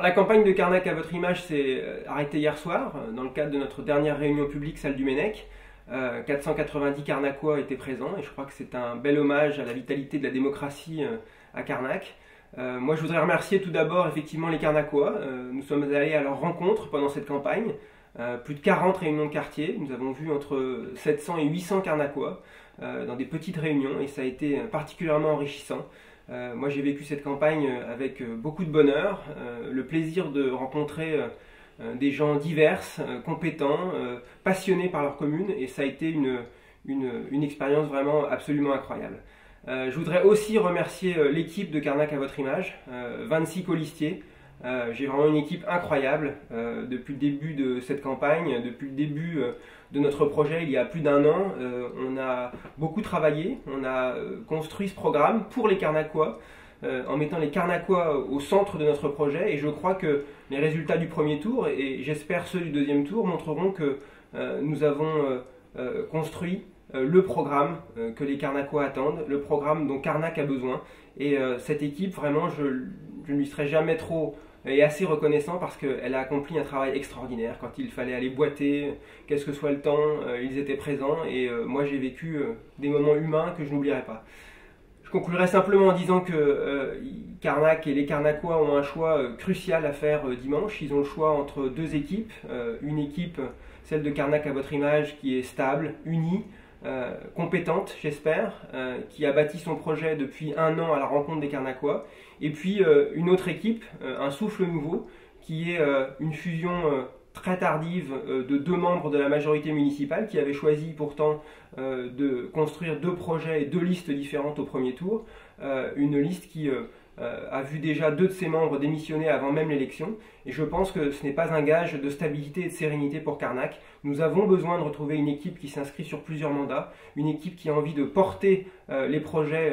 La campagne de Carnac à votre image s'est arrêtée hier soir, dans le cadre de notre dernière réunion publique, salle du Mennec. 490 Carnacois étaient présents et je crois que c'est un bel hommage à la vitalité de la démocratie à Carnac. Moi je voudrais remercier tout d'abord effectivement les Carnacois. Nous sommes allés à leur rencontre pendant cette campagne. Plus de 40 réunions de quartier. Nous avons vu entre 700 et 800 Carnacois dans des petites réunions et ça a été particulièrement enrichissant. Moi j'ai vécu cette campagne avec beaucoup de bonheur, le plaisir de rencontrer des gens divers, compétents, passionnés par leur commune et ça a été une expérience vraiment absolument incroyable. Je voudrais aussi remercier l'équipe de Carnac à votre image, 26 colistiers. J'ai vraiment une équipe incroyable depuis le début de cette campagne, depuis le début de notre projet il y a plus d'un an. On a beaucoup travaillé, on a construit ce programme pour les Carnacois, en mettant les Carnacois au centre de notre projet et je crois que les résultats du premier tour et j'espère ceux du deuxième tour montreront que nous avons construit le programme que les Carnacois attendent, le programme dont Carnac a besoin et cette équipe vraiment je ne lui serai jamais trop et assez reconnaissant parce qu'elle a accompli un travail extraordinaire. Quand il fallait aller boiter, qu'est-ce que soit le temps, ils étaient présents et moi j'ai vécu des moments humains que je n'oublierai pas. Je conclurai simplement en disant que Carnac et les Carnacois ont un choix crucial à faire dimanche. Ils ont le choix entre deux équipes. Une équipe, celle de Carnac à votre image, qui est stable, unie, compétente, j'espère, qui a bâti son projet depuis un an à la rencontre des Carnacois. Et puis une autre équipe, un souffle nouveau, qui est une fusion très tardive de deux membres de la majorité municipale qui avaient choisi pourtant de construire deux projets et deux listes différentes au premier tour. Une liste qui a vu déjà deux de ses membres démissionner avant même l'élection et je pense que ce n'est pas un gage de stabilité et de sérénité pour Carnac. Nous avons besoin de retrouver une équipe qui s'inscrit sur plusieurs mandats, une équipe qui a envie de porter les projets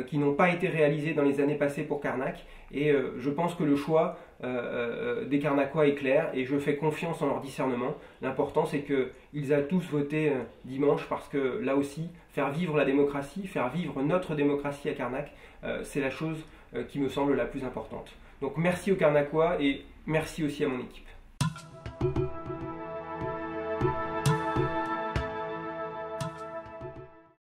qui n'ont pas été réalisés dans les années passées pour Carnac et je pense que le choix des Carnacois est clair et je fais confiance en leur discernement. L'important c'est qu'ils aient tous voté dimanche parce que là aussi, faire vivre la démocratie, faire vivre notre démocratie à Carnac, c'est la chose qui me semble la plus importante. Donc merci aux Carnacois et merci aussi à mon équipe.